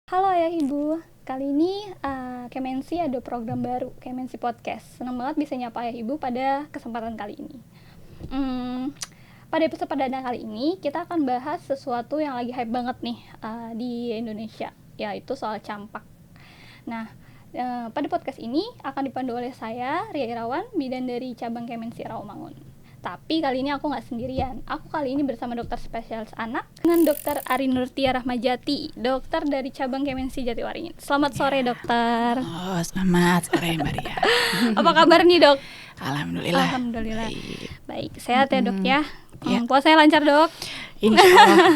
Halo ya Ibu, kali ini Kemensi ada program baru, Kemensi Podcast. Senang banget bisa nyapa ya Ibu pada kesempatan kali ini. Pada episode perdana kali ini, kita akan bahas sesuatu yang lagi hype banget nih di Indonesia, yaitu soal campak. Nah, pada podcast ini akan dipandu oleh saya, Ria Irawan, bidan dari cabang Kemensi Rawamangun. Tapi kali ini aku nggak sendirian. Aku kali ini bersama dokter spesialis anak dengan Dr. Ari Nurtia Rahmajati, dokter dari cabang Kemensi Jatiwaringin. Selamat sore, dokter. Oh, selamat sore, Mbak Ria. Apa kabar nih, dok? Alhamdulillah. Alhamdulillah. Baik, sehat ya, dok ya? Ya. Puasanya lancar, dok? Insyaallah.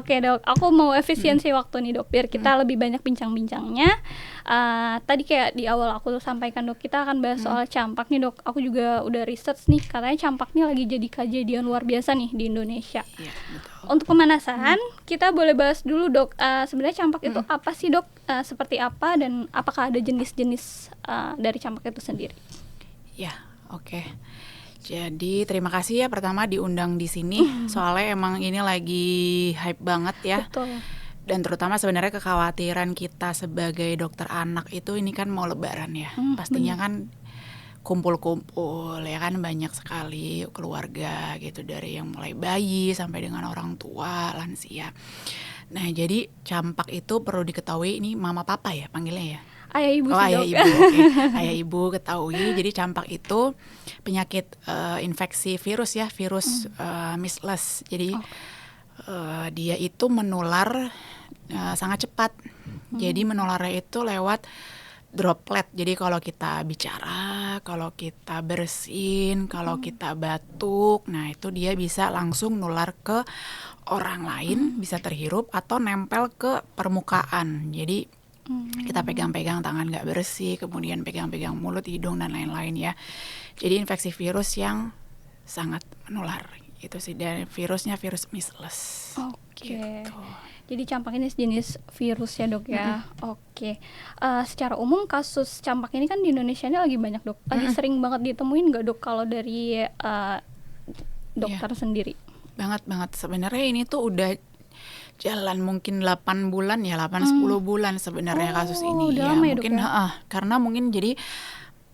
Oke, dok, aku mau efisiensi waktu nih, dok, biar kita lebih banyak bincang-bincangnya. Tadi kayak di awal aku sampaikan, dok, kita akan bahas soal campak nih, dok. Aku juga udah research nih, katanya campak nih lagi jadi kejadian luar biasa nih di Indonesia. Iya, betul. Untuk pemanasan, kita boleh bahas dulu, dok, sebenarnya campak itu apa sih, dok? Seperti apa dan apakah ada jenis-jenis dari campak itu sendiri? Ya, oke. Jadi terima kasih ya pertama diundang di sini. Soalnya emang ini lagi hype banget ya. Betul. Dan terutama sebenarnya kekhawatiran kita sebagai dokter anak itu ini kan mau lebaran ya. Pastinya kan kumpul-kumpul ya kan, banyak sekali keluarga gitu, dari yang mulai bayi sampai dengan orang tua, lansia. Nah, jadi campak itu perlu diketahui, ini mama papa ya panggilnya ya. Ayah ibu sih, Ayah dok. ibu, oke. Ayah ibu ketahui. Jadi campak itu penyakit infeksi virus ya, virus measles. Jadi dia itu menular sangat cepat. Jadi menularnya itu lewat droplet. Jadi kalau kita bicara, kalau kita bersin, kalau kita batuk, nah itu dia bisa langsung nular ke orang lain, bisa terhirup atau nempel ke permukaan. Jadi kita pegang-pegang tangan nggak bersih, kemudian pegang-pegang mulut, hidung, dan lain-lain ya. Jadi infeksi virus yang sangat menular itu sih, dan virusnya virus measles. Oke. Gitu. Jadi campak ini jenis virus ya, dok ya. Oke. Secara umum kasus campak ini kan di Indonesia ini lagi banyak, dok. Lagi sering banget ditemuin nggak, dok, kalau dari dokter sendiri? Banget sebenarnya ini tuh udah jalan mungkin 8 bulan ya, 8-10 bulan sebenarnya kasus ini ya. lama ya, Mungkin dok, ya? karena mungkin jadi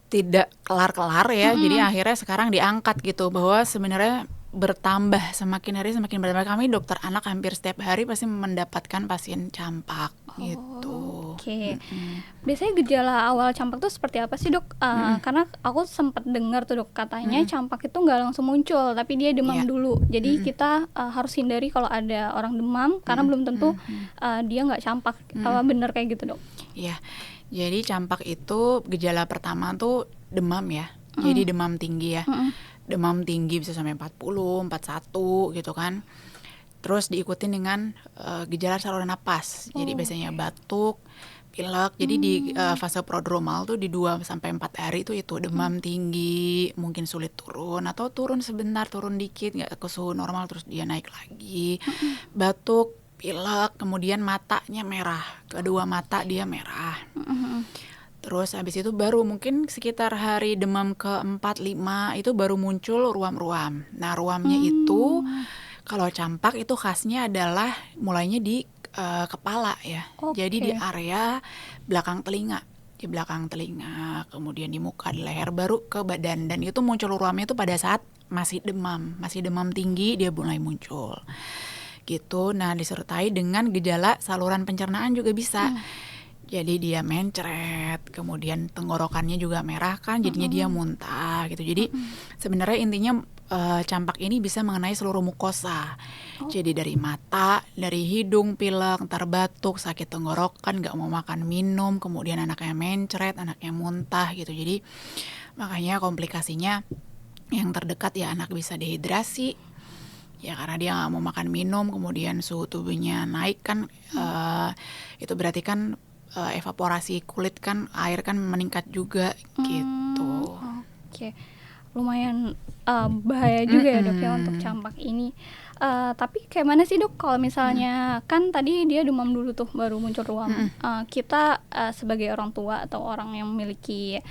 tidak kelar-kelar ya. Jadi akhirnya sekarang diangkat gitu, bahwa sebenarnya bertambah, semakin hari semakin bertambah. Kami dokter anak hampir setiap hari pasti mendapatkan pasien campak gitu. Oke. Biasanya gejala awal campak tuh seperti apa sih, dok? Karena aku sempat dengar tuh, dok, katanya campak itu nggak langsung muncul, tapi dia demam dulu. Jadi kita harus hindari kalau ada orang demam, karena belum tentu dia nggak campak. Bener kayak gitu, dok? Iya. Jadi campak itu gejala pertama tuh demam ya. Jadi demam tinggi ya. Demam tinggi bisa sampai 40, 41 gitu kan. Terus diikutin dengan gejala saluran napas. Jadi biasanya batuk, pilek. Jadi di fase prodromal tuh di 2-4 hari itu demam tinggi, mungkin sulit turun atau turun sebentar, turun dikit nggak ke suhu normal, terus dia naik lagi. Batuk, pilek, kemudian matanya merah. Kedua mata dia merah. Terus habis itu baru mungkin sekitar hari demam ke-4-5 itu baru muncul ruam-ruam. Nah, ruamnya itu kalau campak itu khasnya adalah mulainya di kepala ya. Jadi di area belakang telinga. Di belakang telinga, kemudian di muka, di leher, baru ke badan. Dan itu muncul ruamnya itu pada saat masih demam tinggi dia mulai muncul. Gitu. Nah, disertai dengan gejala saluran pencernaan juga bisa. Jadi dia mencret, kemudian tenggorokannya juga merah kan, jadinya dia muntah gitu. Jadi sebenarnya intinya campak ini bisa mengenai seluruh mukosa. Jadi dari mata, dari hidung, pilek, ntar batuk, sakit tenggorokan, nggak mau makan minum, kemudian anaknya mencret, anaknya muntah gitu. Jadi makanya komplikasinya yang terdekat ya anak bisa dehidrasi. Ya karena dia nggak mau makan minum, kemudian suhu tubuhnya naik kan, itu berarti kan evaporasi kulit kan, air kan meningkat juga gitu. Oke. Lumayan bahaya juga ya, dok, ya, untuk campak ini. Tapi kayak mana sih, dok, kalau misalnya kan tadi dia demam dulu tuh baru muncul ruam. Kita sebagai orang tua atau orang yang memiliki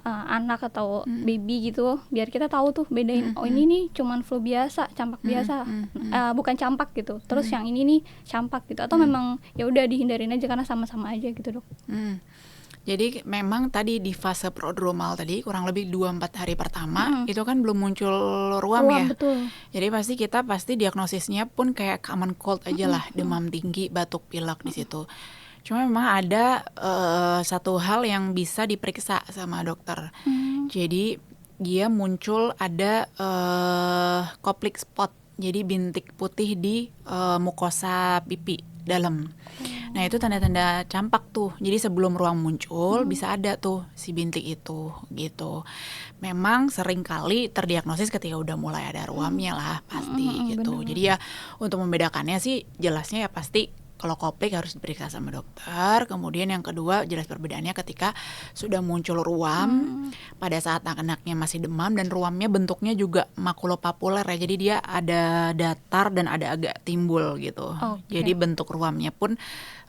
anak atau baby gitu, biar kita tahu tuh bedain, oh ini nih cuman flu biasa, campak biasa, bukan campak gitu. Terus yang ini nih campak gitu, atau memang ya udah dihindarin aja karena sama-sama aja gitu, Dok. Jadi memang tadi di fase prodromal tadi kurang lebih 2-4 hari pertama itu kan belum muncul ruam ya. Betul. Jadi kita pasti diagnosisnya pun kayak common cold aja lah, demam tinggi, batuk pilek di situ. Cuma memang ada satu hal yang bisa diperiksa sama dokter. Jadi dia muncul ada koplik spot, jadi bintik putih di mukosa pipi dalam. Nah itu tanda-tanda campak tuh. Jadi sebelum ruam muncul bisa ada tuh si bintik itu gitu. Memang sering kali terdiagnosis ketika udah mulai ada ruamnya lah pasti gitu. Bener. Jadi ya untuk membedakannya sih jelasnya ya pasti kalau koplik harus diperiksa sama dokter. Kemudian yang kedua jelas perbedaannya ketika sudah muncul ruam pada saat anak-anaknya masih demam dan ruamnya bentuknya juga makulopapuler ya. Jadi dia ada datar dan ada agak timbul gitu. Jadi bentuk ruamnya pun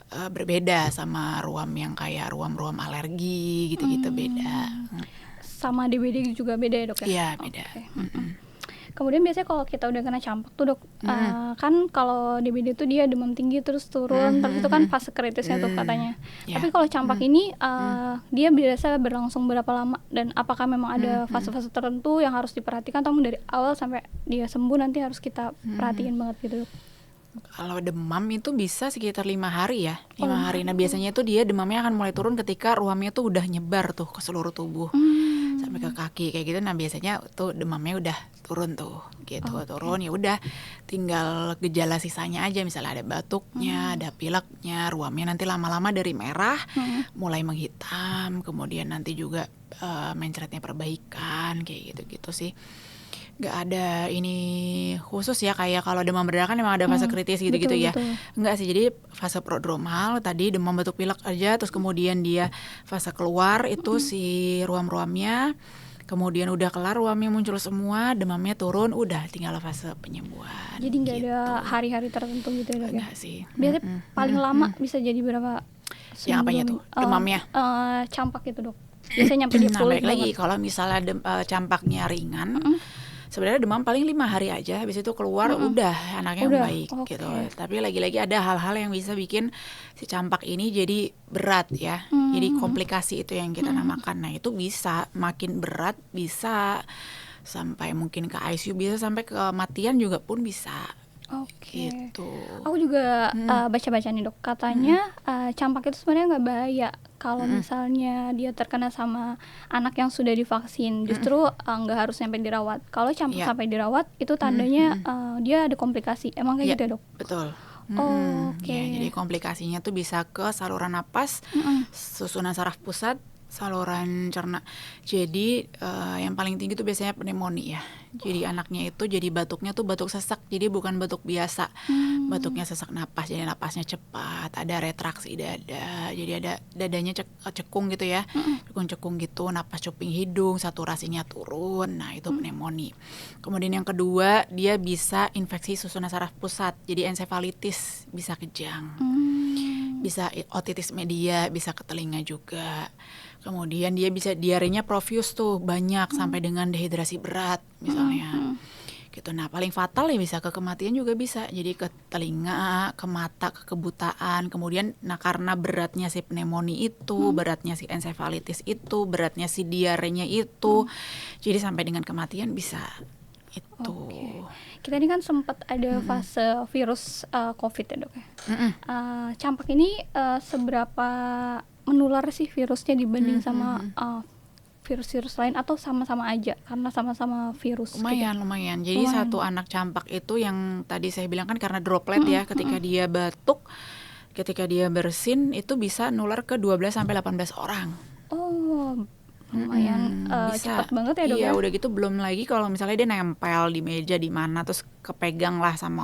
berbeda sama ruam yang kayak ruam-ruam alergi gitu-gitu beda. Sama DBD juga beda ya, Dok ya? Iya beda. Kemudian biasanya kalau kita udah kena campak tuh, Dok, kan kalau DBD tuh dia demam tinggi terus turun, terus itu kan fase kritisnya tuh katanya. Tapi kalau campak ini dia biasa berlangsung berapa lama, dan apakah memang ada fase-fase tertentu yang harus diperhatikan atau dari awal sampai dia sembuh nanti harus kita perhatiin banget gitu, Dok? Kalau demam itu bisa sekitar 5 hari ya, 5 hari. Nah biasanya itu dia demamnya akan mulai turun ketika ruamnya tuh udah nyebar tuh ke seluruh tubuh sampai ke kaki kayak gitu. Nah biasanya tuh demamnya udah turun tuh gitu, turun ya udah tinggal gejala sisanya aja, misalnya ada batuknya, ada pileknya, ruamnya nanti lama-lama dari merah mulai menghitam, kemudian nanti juga mencretnya perbaikan kayak gitu-gitu sih. Gak ada ini khusus ya, kayak kalau demam berdarah kan memang ada fase kritis gitu-gitu ya. Enggak sih, jadi fase prodromal tadi demam batuk pilek aja, terus kemudian dia fase keluar itu si ruam-ruamnya, kemudian udah kelar ruamnya muncul semua, demamnya turun, udah tinggal fase penyembuhan. Jadi nggak gitu. ada hari-hari tertentu gitu ya, Dok ya? Enggak sih. Biasanya paling lama bisa jadi berapa? Yang apanya tuh? Demamnya? Campak itu, Dok. Biasanya nyampe di Nah balik lagi, kalau misalnya campaknya ringan, sebenarnya demam paling 5 hari aja, habis itu keluar udah anaknya baik gitu. Tapi lagi-lagi ada hal-hal yang bisa bikin si campak ini jadi berat ya. Jadi komplikasi itu yang kita namakan. Nah itu bisa makin berat, bisa sampai mungkin ke ICU, bisa sampai kematian juga pun bisa. Gitu. Aku juga baca-baca nih, Dok, katanya campak itu sebenarnya nggak bahaya kalau misalnya dia terkena sama anak yang sudah divaksin. Justru nggak harus sampai dirawat. Kalau campak sampai dirawat itu tandanya dia ada komplikasi. Emang kayak gitu ya, Dok? Betul. Ya, jadi komplikasinya tuh bisa ke saluran napas, susunan saraf pusat, saluran cerna. Jadi yang paling tinggi tuh biasanya pneumonia ya. Jadi anaknya itu jadi batuknya tuh batuk sesak, jadi bukan batuk biasa. Batuknya sesak napas, jadi napasnya cepat, ada retraksi dada, jadi ada dadanya cekung gitu ya, cekung-cekung gitu, napas cuping hidung, saturasinya turun. Nah itu pneumonia. Kemudian yang kedua, dia bisa infeksi susunan saraf pusat, jadi ensefalitis, bisa kejang, bisa otitis media, bisa ke telinga juga. Kemudian dia bisa diarenya profuse tuh, banyak sampai dengan dehidrasi berat misalnya. Gitu. Nah, paling fatal ya bisa ke kematian juga bisa. Jadi ke telinga, ke mata, ke kebutaan. Kemudian karena beratnya si pneumonia itu, beratnya si ensefalitis itu, beratnya si diarenya itu. Jadi sampai dengan kematian bisa. Itu. Kita ini kan sempat ada fase virus COVID ya, Dok ya. Campak ini seberapa menular sih virusnya dibanding sama virus-virus lain, atau sama-sama aja karena sama-sama virus? Lumayan. Jadi satu anak campak itu yang tadi saya bilang kan karena droplet ya, ketika dia batuk, ketika dia bersin itu bisa nular ke 12 sampai 18 orang. Lumayan cepat banget ya, Dok? Iya, udah gitu belum lagi kalau misalnya dia nempel di meja di mana, terus kepegang lah sama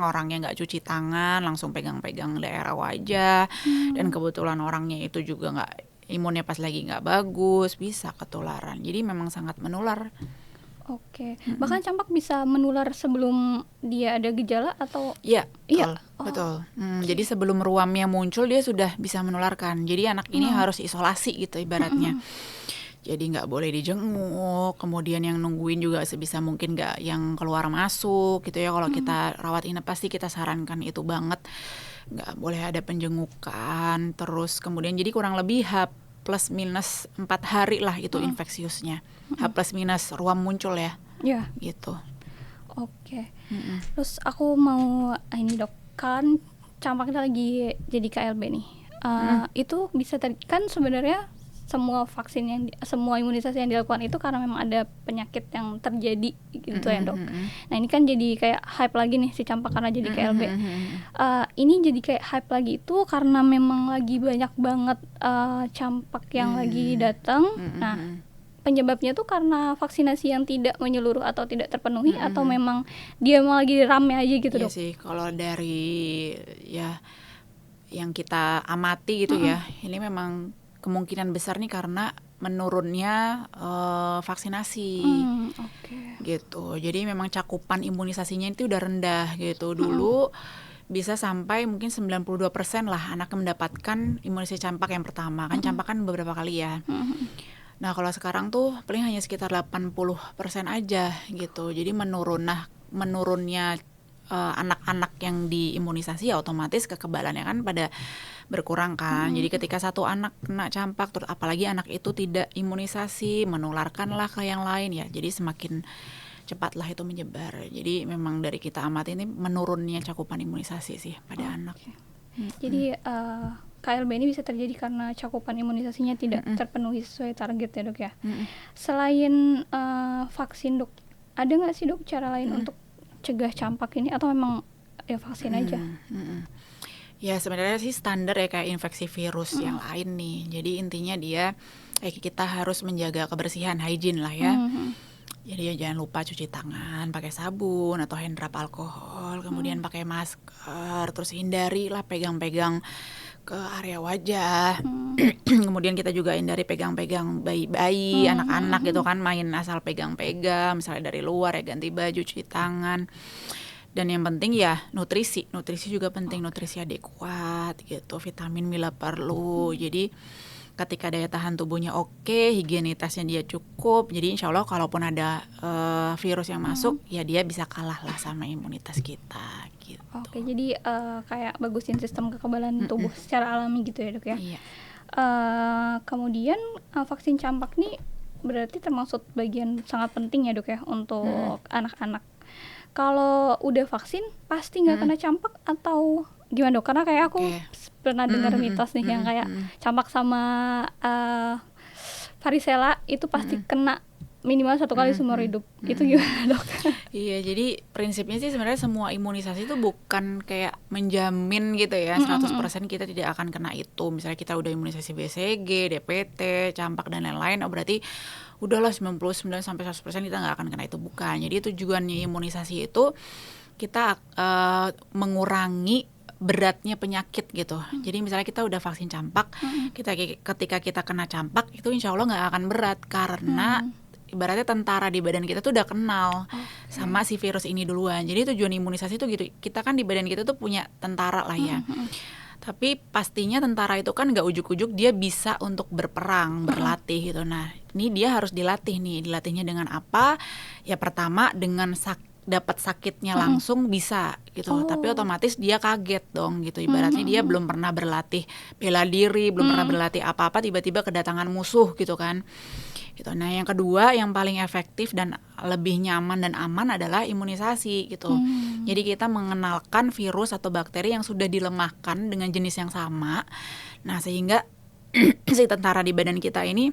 orangnya nggak cuci tangan, langsung pegang-pegang daerah wajah, dan kebetulan orangnya itu juga nggak, imunnya pas lagi nggak bagus, bisa ketularan. Jadi memang sangat menular. Bahkan campak bisa menular sebelum dia ada gejala atau? Iya, betul. Jadi sebelum ruamnya muncul dia sudah bisa menularkan. Jadi anak ini harus isolasi gitu ibaratnya. Jadi nggak boleh dijenguk, kemudian yang nungguin juga sebisa mungkin nggak yang keluar masuk gitu ya. Kalau kita rawat inap pasti kita sarankan itu banget, nggak boleh ada penjengukan. Terus kemudian jadi kurang lebih H plus minus 4 hari lah itu infeksiusnya. H plus minus ruam muncul ya. Ya. Gitu. Oke. Terus aku mau ini dok, kan campaknya lagi jadi KLB nih. Itu bisa kan sebenarnya semua imunisasi yang dilakukan itu karena memang ada penyakit yang terjadi gitu ya dok. Nah ini kan jadi kayak hype lagi nih si campak karena jadi KLB. Ini jadi kayak hype lagi itu karena memang lagi banyak banget campak yang lagi datang. Nah penyebabnya tuh karena vaksinasi yang tidak menyeluruh atau tidak terpenuhi atau memang dia malah lagi rame aja gitu Iya dok? sih, kalau dari ya yang kita amati gitu ya, ini memang kemungkinan besar nih karena menurunnya vaksinasi. Gitu. Jadi memang cakupan imunisasinya itu udah rendah gitu. Dulu bisa sampai mungkin 92% lah anak mendapatkan imunisasi campak yang pertama. Kan campak kan beberapa kali ya. Nah kalau sekarang tuh paling hanya sekitar 80% aja gitu. Jadi menurunnya anak-anak yang diimunisasi ya otomatis kekebalannya kan pada berkurang kan. Jadi ketika satu anak kena campak, terus apalagi anak itu tidak imunisasi, menularkanlah ke yang lain ya. Jadi semakin cepatlah itu menyebar. Jadi memang dari kita amati ini menurunnya cakupan imunisasi sih pada anak. Jadi KLB ini bisa terjadi karena cakupan imunisasinya tidak terpenuhi sesuai target ya dok ya. Selain vaksin dok, ada nggak sih dok cara lain untuk cegah campak ini atau memang ya vaksin aja? Ya sebenarnya sih standar ya kayak infeksi virus yang lain nih. Jadi intinya dia kita harus menjaga kebersihan, hygiene lah ya. Jadi ya jangan lupa cuci tangan pakai sabun atau hand drop alkohol, kemudian pakai masker, terus hindarilah pegang-pegang ke area wajah. Kemudian kita juga hindari pegang-pegang bayi-bayi, anak-anak gitu kan, main asal pegang-pegang, misalnya dari luar ya ganti baju, cuci tangan. Dan yang penting ya nutrisi juga penting, nutrisi adekuat gitu, vitamin bila perlu. Jadi ketika daya tahan tubuhnya oke, higienitasnya dia cukup, jadi insya Allah kalaupun ada virus yang masuk ya dia bisa kalah lah sama imunitas kita gitu. Oke, jadi kayak bagusin sistem kekebalan tubuh secara alami gitu ya dok ya. Iya. Kemudian vaksin campak nih berarti termasuk bagian sangat penting ya dok ya untuk anak-anak. Kalau udah vaksin pasti nggak kena campak atau gimana dok? Karena kayak aku pernah dengar mitos nih yang kayak campak sama varicella itu pasti kena minimal 1 kali seumur hidup. Itu gimana dok? Iya, jadi prinsipnya sih sebenarnya semua imunisasi itu bukan kayak menjamin gitu ya 100% kita tidak akan kena itu. Misalnya kita udah imunisasi BCG, DPT, campak dan lain-lain, berarti udahlah 99 sampai 100% kita nggak akan kena itu, bukan. Jadi tujuannya imunisasi itu kita mengurangi beratnya penyakit gitu. Jadi misalnya kita udah vaksin campak, ketika kita kena campak itu insya Allah nggak akan berat karena ibaratnya tentara di badan kita tuh udah kenal sama si virus ini duluan. Jadi tujuan imunisasi tuh gitu. Kita kan di badan kita tuh punya tentara lah ya. Tapi pastinya tentara itu kan nggak ujuk-ujuk dia bisa untuk berperang, berlatih gitu. Nah, ini dia harus dilatih nih. Dilatihnya dengan apa? Ya pertama dengan dapat sakitnya langsung bisa gitu. Tapi otomatis dia kaget dong gitu. Ibaratnya dia belum pernah berlatih bela diri, belum pernah berlatih apa-apa, tiba-tiba kedatangan musuh gitu kan. Gitu. Nah, yang kedua yang paling efektif dan lebih nyaman dan aman adalah imunisasi gitu. Jadi kita mengenalkan virus atau bakteri yang sudah dilemahkan dengan jenis yang sama. Nah, sehingga si tentara di badan kita ini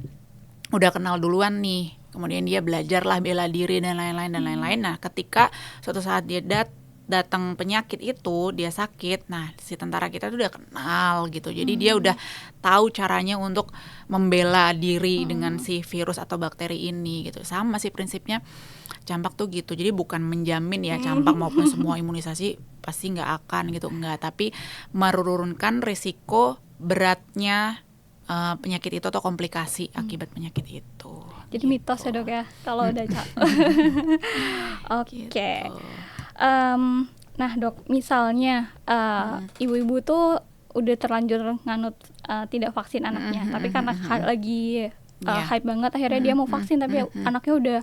udah kenal duluan nih. Kemudian dia belajarlah bela diri dan lain-lain. Nah, ketika suatu saat dia datang penyakit itu, dia sakit, nah si tentara kita tuh udah kenal gitu. Jadi dia udah tahu caranya untuk membela diri dengan si virus atau bakteri ini gitu. Sama sih prinsipnya campak tuh gitu. Jadi bukan menjamin ya campak maupun semua imunisasi pasti nggak akan gitu, enggak. Tapi menurunkan risiko beratnya penyakit itu atau komplikasi akibat penyakit itu. Jadi gitu. Mitos ya dok ya kalau udah Oke. Gitu. Nah dok, misalnya ibu-ibu tuh udah terlanjur nganut tidak vaksin anaknya, tapi karena lagi hype banget, akhirnya dia mau vaksin tapi anaknya udah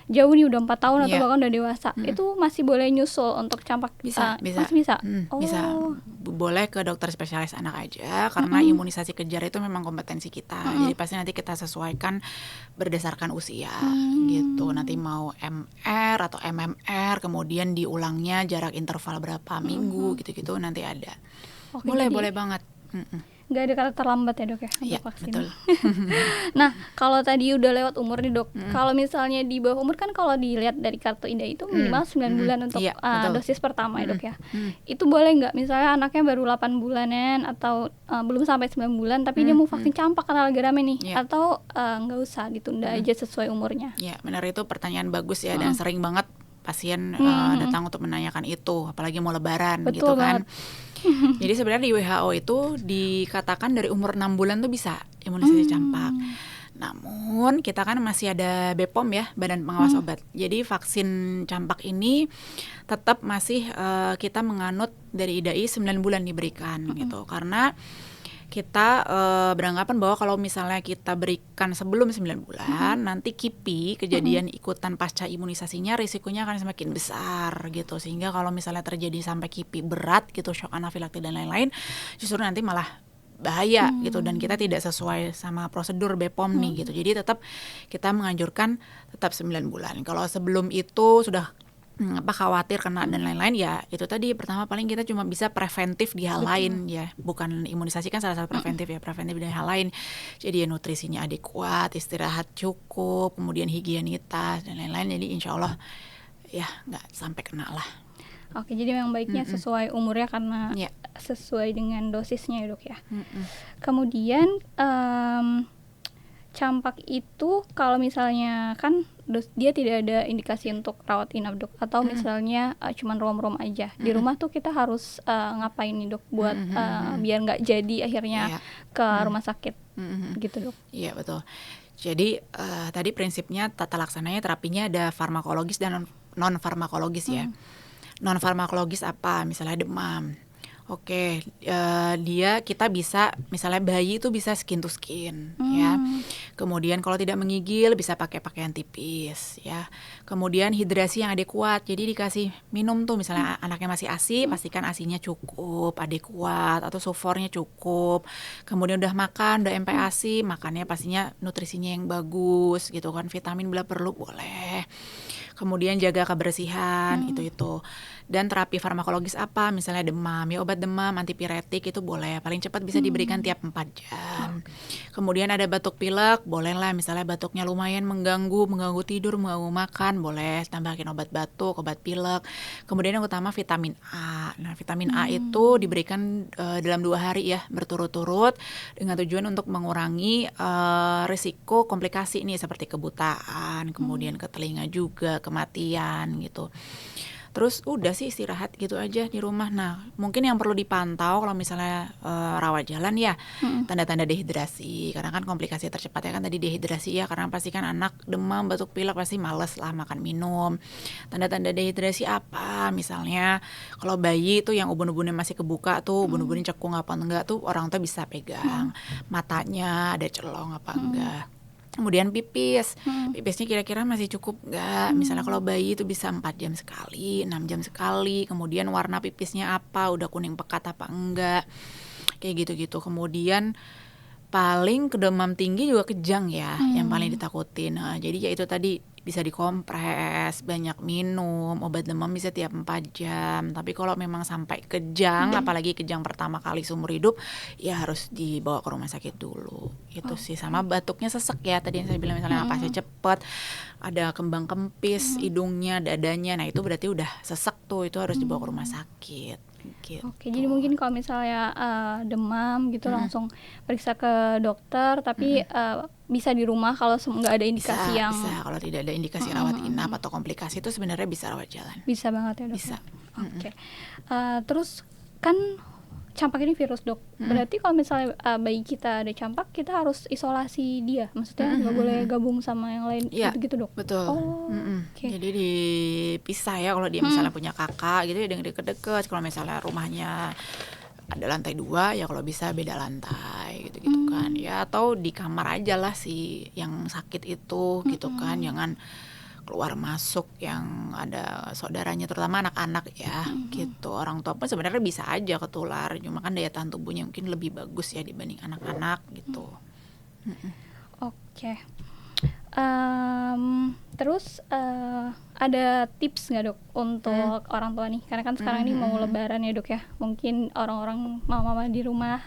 jauh nih, udah 4 tahun atau bahkan udah dewasa, itu masih boleh nyusul untuk campak? Bisa. Masih bisa? Bisa. Boleh ke dokter spesialis anak aja, karena imunisasi kejar itu memang kompetensi kita. Jadi pasti nanti kita sesuaikan berdasarkan usia gitu. Nanti mau MR atau MMR, kemudian diulangnya jarak interval berapa minggu gitu-gitu nanti ada. Boleh banget. Nggak ada kata terlambat ya dok ya untuk vaksin. Betul. Nah kalau tadi udah lewat umur nih dok, kalau misalnya di bawah umur kan kalau dilihat dari kartu Indah itu minimal 9 bulan untuk dosis pertama ya dok ya. Itu boleh nggak misalnya anaknya baru 8 bulanan atau belum sampai 9 bulan tapi dia mau vaksin campak karena lagi rame nih, atau nggak usah ditunda aja sesuai umurnya? Ya benar, itu pertanyaan bagus ya, dan sering banget pasien datang untuk menanyakan itu, apalagi mau lebaran. Betul gitu kan. banget. Jadi sebenarnya di WHO itu dikatakan dari umur 6 bulan tuh bisa imunisasi campak. Namun kita kan masih ada BPOM ya, Badan Pengawas Obat. Jadi vaksin campak ini tetap masih kita menganut dari IDAI 9 bulan diberikan gitu. Karena kita beranggapan bahwa kalau misalnya kita berikan sebelum 9 bulan, nanti KIPI, kejadian ikutan pasca imunisasinya, risikonya akan semakin besar gitu. Sehingga kalau misalnya terjadi sampai KIPI berat gitu, shock anafilaktik dan lain-lain, justru nanti malah bahaya gitu, dan kita tidak sesuai sama prosedur BPOM nih gitu. Jadi tetap kita menganjurkan tetap 9 bulan. Kalau sebelum itu sudah khawatir kena dan lain-lain, ya itu tadi, pertama paling kita cuma bisa preventif di hal lain ya, bukan imunisasi kan salah satu preventif ya, preventif di hal lain. Jadi ya nutrisinya adekuat, istirahat cukup, kemudian higienitas dan lain-lain, jadi insya Allah ya nggak sampai kena lah. Oke, jadi memang baiknya sesuai umurnya karena sesuai dengan dosisnya ya dok ya. Kemudian campak itu kalau misalnya kan dia tidak ada indikasi untuk rawat inap dok, atau misalnya cuman rom-rom aja di rumah tuh kita harus ngapain nih dok buat biar nggak jadi akhirnya ke rumah sakit gitu dok? Iya betul. Jadi tadi prinsipnya tata laksananya terapinya ada farmakologis dan non farmakologis ya. Non farmakologis apa? Misalnya demam. Oke, kita bisa misalnya bayi itu bisa skin to skin ya. Kemudian kalau tidak menggigil bisa pakai pakaian tipis ya. Kemudian hidrasi yang adekuat. Jadi dikasih minum tuh misalnya anaknya masih ASI, pastikan ASINya cukup, adekuat, atau sufornya cukup. Kemudian udah makan, udah MPASI, makannya pastinya nutrisinya yang bagus gitu kan. Vitamin bila perlu boleh. Kemudian jaga kebersihan, itu. Dan terapi farmakologis apa? Misalnya demam, ya obat demam, antipiretik itu boleh. Paling cepat bisa diberikan tiap 4 jam. Kemudian ada batuk pilek, boleh lah. Misalnya batuknya lumayan mengganggu tidur, mengganggu makan, boleh tambahin obat batuk, obat pilek. Kemudian yang utama vitamin A. Nah, vitamin A itu diberikan dalam 2 hari ya, berturut-turut, dengan tujuan untuk mengurangi risiko komplikasi nih, seperti kebutaan, kemudian ke telinga juga, kematian gitu. Terus udah sih istirahat gitu aja di rumah. Nah mungkin yang perlu dipantau kalau misalnya rawat jalan ya, tanda-tanda dehidrasi, karena kan komplikasi tercepatnya kan tadi dehidrasi ya, karena pasti kan anak demam, batuk pilek pasti males lah makan minum. Tanda-tanda dehidrasi apa? Misalnya kalau bayi tuh yang ubun-ubunnya masih kebuka tuh, ubun-ubunnya cekung apa enggak tuh orang tua bisa pegang. Matanya ada celong apa enggak. Kemudian pipisnya kira-kira masih cukup nggak? Misalnya kalau bayi itu bisa 4 jam sekali, 6 jam sekali. Kemudian warna pipisnya apa? Udah kuning pekat apa enggak? Kayak gitu-gitu. Kemudian paling demam tinggi juga kejang ya, yang paling ditakutin. Nah, jadi ya itu tadi, bisa dikompres, banyak minum, obat demam bisa tiap 4 jam. Tapi kalau memang sampai kejang, apalagi kejang pertama kali seumur hidup, ya harus dibawa ke rumah sakit dulu. Itu sih. Sama batuknya sesek ya, tadi yang saya bilang misalnya napasnya cepet, ada kembang kempis hidungnya, dadanya, nah itu berarti udah sesek tuh, itu harus dibawa ke rumah sakit. Gitu. Oke, jadi mungkin kalau misalnya demam gitu langsung periksa ke dokter, tapi bisa di rumah kalau nggak ada indikasi bisa, kalau tidak ada indikasi rawat inap atau komplikasi itu sebenarnya bisa rawat jalan. Bisa banget ya dok? Bisa. Oke. Terus kan campak ini virus dok, berarti kalau misalnya bayi kita ada campak, kita harus isolasi dia, maksudnya nggak boleh gabung sama yang lain gitu dok? Betul. Jadi dipisah ya, kalau dia misalnya punya kakak gitu ya, deket-deket. Kalau misalnya rumahnya ada lantai 2 ya, kalau bisa beda lantai lantai gitu kan ya, atau di kamar aja lah si yang sakit itu gitu kan, jangan keluar masuk yang ada saudaranya, terutama anak-anak ya gitu. Orang tua pun sebenarnya bisa aja ketular, cuma kan daya tahan tubuhnya mungkin lebih bagus ya dibanding anak-anak gitu. Oke. Terus ada tips nggak dok untuk orang tua nih? Karena kan sekarang ini mau lebaran ya dok ya. Mungkin orang-orang mama-mama di rumah,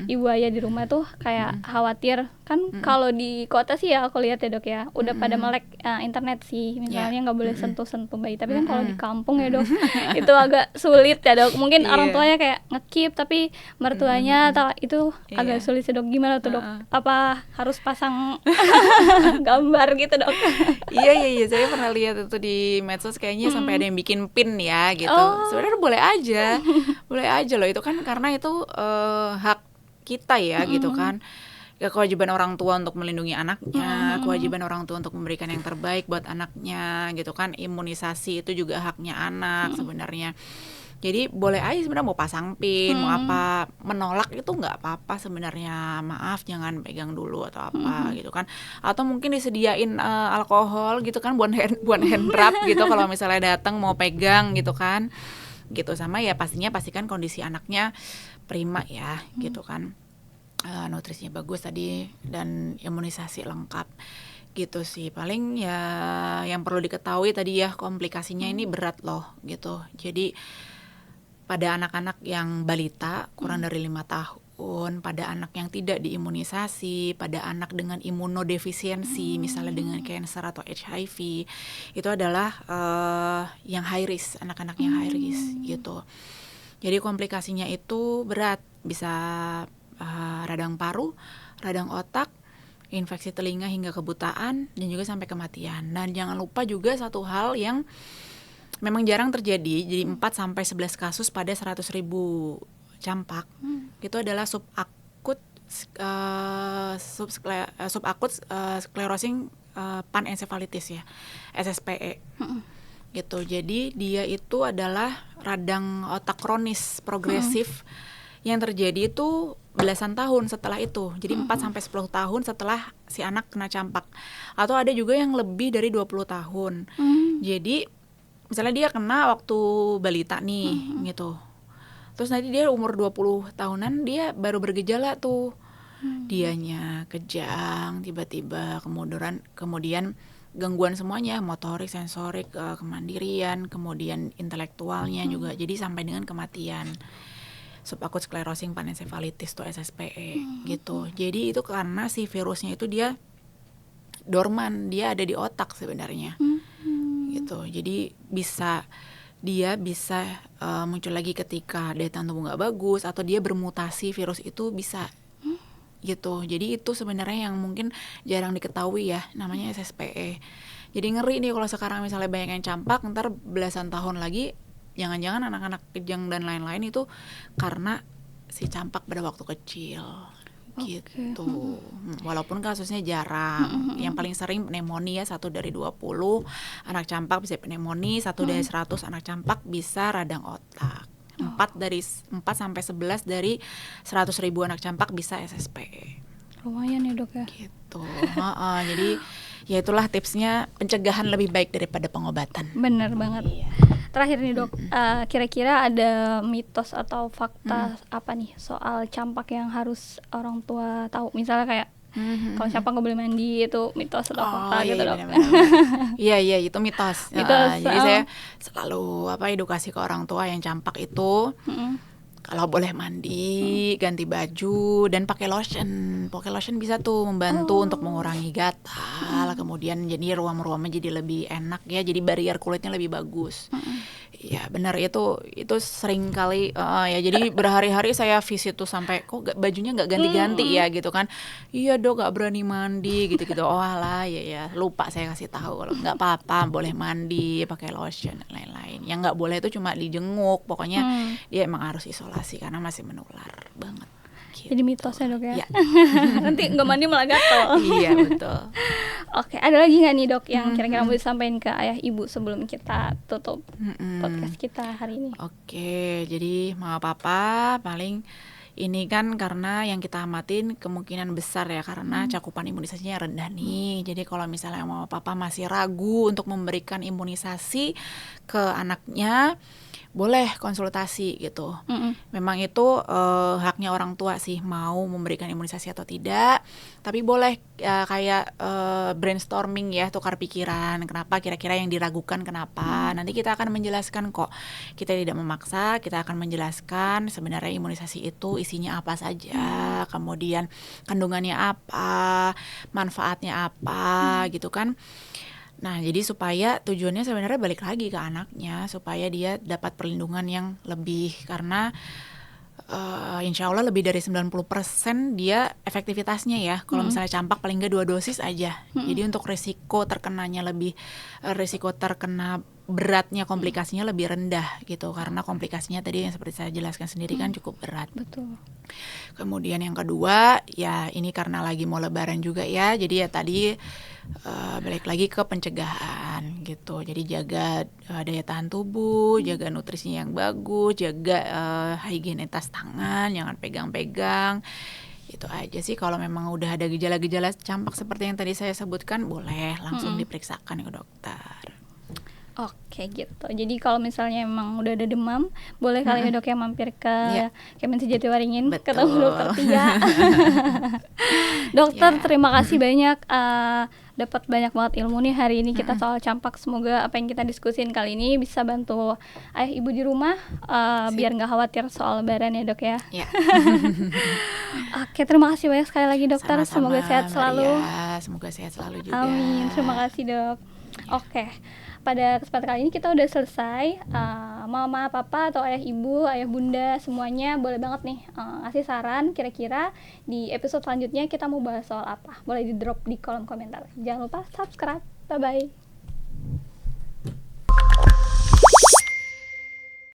ibu ayah di rumah tuh kayak khawatir. Kan kalau di kota sih ya aku lihat ya dok ya, udah pada melek internet sih. Misalnya nggak boleh sentuh-sentuh bayi. Tapi kan kalau di kampung ya dok, itu agak sulit ya dok. Mungkin orang tuanya kayak nge-keep, tapi mertuanya itu agak sulit sih dok. Gimana tuh dok? Apa harus pasang gambar gitu dok? Iya, saya pernah lihat itu di medsos, kayaknya sampai ada yang bikin pin ya gitu. Sebenarnya boleh aja loh, itu kan karena itu hak kita ya gitu kan. Ya, kewajiban orang tua untuk melindungi anaknya, kewajiban orang tua untuk memberikan yang terbaik buat anaknya gitu kan. Imunisasi itu juga haknya anak sebenarnya. Jadi boleh aja sebenarnya mau pasang pin, mau apa, menolak itu nggak apa-apa sebenarnya. Maaf, jangan pegang dulu atau apa gitu kan. Atau mungkin disediain alkohol gitu kan buat hand rub gitu kalau misalnya datang mau pegang gitu kan. Gitu, sama ya pastikan kondisi anaknya prima ya gitu kan. Nutrisinya bagus tadi dan imunisasi lengkap gitu sih. Paling ya yang perlu diketahui tadi ya, komplikasinya ini berat loh gitu. Jadi pada anak-anak yang balita kurang dari 5 tahun, pada anak yang tidak diimunisasi, pada anak dengan imunodefisiensi misalnya dengan cancer atau HIV, itu adalah yang high risk, anak-anak yang high risk gitu. Jadi komplikasinya itu berat, bisa radang paru, radang otak, infeksi telinga hingga kebutaan, dan juga sampai kematian. Dan jangan lupa juga satu hal yang memang jarang terjadi, jadi 4-11 kasus pada 100.000 campak, itu adalah subakut sclerosing panencefalitis ya, SSPE. Gitu. Jadi dia itu adalah radang otak kronis progresif yang terjadi itu belasan tahun setelah itu. Jadi 4-10 tahun setelah si anak kena campak. Atau ada juga yang lebih dari 20 tahun. Jadi misalnya dia kena waktu balita nih gitu. Terus nanti dia umur 20 tahunan dia baru bergejala tuh. Dianya kejang tiba-tiba, kemudian gangguan semuanya, motorik, sensorik, kemandirian, kemudian intelektualnya juga. Jadi sampai dengan kematian. Subakut sclerosing panencefalitis tuh SSPE gitu. Jadi itu karena si virusnya itu dia dorman, dia ada di otak sebenarnya. Gitu. Jadi dia bisa muncul lagi ketika daya tahan tubuh nggak bagus, atau dia bermutasi, virus itu bisa gitu. Jadi itu sebenarnya yang mungkin jarang diketahui ya, namanya SSPE. Jadi ngeri nih kalau sekarang misalnya banyak yang campak, ntar belasan tahun lagi jangan-jangan anak-anak kejang dan lain-lain itu karena si campak pada waktu kecil. Gitu. Walaupun kasusnya jarang. Yang paling sering pneumonia, 1 dari 20 anak campak bisa pneumonia, 1 dari 100 anak campak bisa radang otak. 4-11 dari 100.000 anak campak bisa SSPE. Lumayan ya dok ya. Gitu. Jadi ya itulah tipsnya, pencegahan lebih baik daripada pengobatan. Bener banget. Iya. Terakhir nih dok, kira-kira ada mitos atau fakta apa nih soal campak yang harus orang tua tahu? Misalnya kayak kalau campak nggak boleh mandi, itu mitos atau fakta gitu dok? Iya itu mitos. Jadi saya selalu edukasi ke orang tua yang campak itu. Kalau boleh mandi, ganti baju, dan pakai lotion. Pakai lotion bisa tuh membantu untuk mengurangi gatal, kemudian jadi ruam-ruamnya jadi lebih enak ya, jadi barrier kulitnya lebih bagus. Ya benar, itu sering kali ya, jadi berhari-hari saya visit tuh sampai kok bajunya nggak ganti-ganti ya gitu kan. Iya dok, nggak berani mandi gitu-gitu. Oh alah ya lupa saya kasih tahu, kalau nggak apa-apa, boleh mandi, pakai lotion dan lain-lain. Yang nggak boleh itu cuma dijenguk, pokoknya dia emang harus isolasi karena masih menular banget. Gitu. Jadi mitosnya dok ya. Nanti nggak mandi malah gatal. Iya betul. Oke, ada lagi nggak nih dok yang kira-kira mau disampaikan ke ayah ibu sebelum kita tutup podcast kita hari ini? Oke, jadi mama papa paling Ini kan karena yang kita amatin kemungkinan besar ya karena cakupan imunisasinya rendah nih. Jadi kalau misalnya mama papa masih ragu untuk memberikan imunisasi ke anaknya, boleh konsultasi gitu. Memang itu haknya orang tua sih mau memberikan imunisasi atau tidak. Tapi boleh kayak brainstorming ya, tukar pikiran. Kenapa kira-kira yang diragukan kenapa. Nanti kita akan menjelaskan kok. Kita tidak memaksa, kita akan menjelaskan sebenarnya imunisasi itu isinya apa saja. Kemudian kandungannya apa, manfaatnya apa gitu kan. Nah, jadi supaya tujuannya sebenarnya balik lagi ke anaknya, supaya dia dapat perlindungan yang lebih, karena insya Allah lebih dari 90% dia efektivitasnya ya. Kalau misalnya campak paling nggak 2 dosis aja. Jadi untuk risiko terkenanya risiko terkena beratnya komplikasinya lebih rendah gitu, karena komplikasinya tadi yang seperti saya jelaskan sendiri kan cukup berat. Betul. Kemudian yang kedua ya ini karena lagi mau lebaran juga ya, jadi ya tadi balik lagi ke pencegahan gitu. Jadi jaga daya tahan tubuh, jaga nutrisinya yang bagus, jaga higienitas tangan, jangan pegang-pegang. Itu aja sih. Kalau memang udah ada gejala-gejala campak seperti yang tadi saya sebutkan, boleh langsung diperiksakan ke dokter. Oke gitu. Jadi kalau misalnya emang udah ada demam, boleh kali ya dok ya mampir ke Kemen Sejatiwaringin, ketemu dokter Tia. Dokter, terima kasih banyak. Dapat banyak banget ilmu nih hari ini kita soal campak. Semoga apa yang kita diskusin kali ini bisa bantu ayah ibu di rumah biar nggak khawatir soal lebaran ya dok ya. Oke, terima kasih banyak sekali lagi dokter. Sama-sama, semoga sehat selalu. Maria. Semoga sehat selalu juga. Amin. Terima kasih dok. Oke. Pada kesempatan kali ini kita udah selesai. Mama, papa, atau ayah ibu, ayah bunda, semuanya boleh banget nih ngasih saran kira-kira di episode selanjutnya kita mau bahas soal apa. Boleh di drop di kolom komentar. Jangan lupa subscribe. Bye-bye.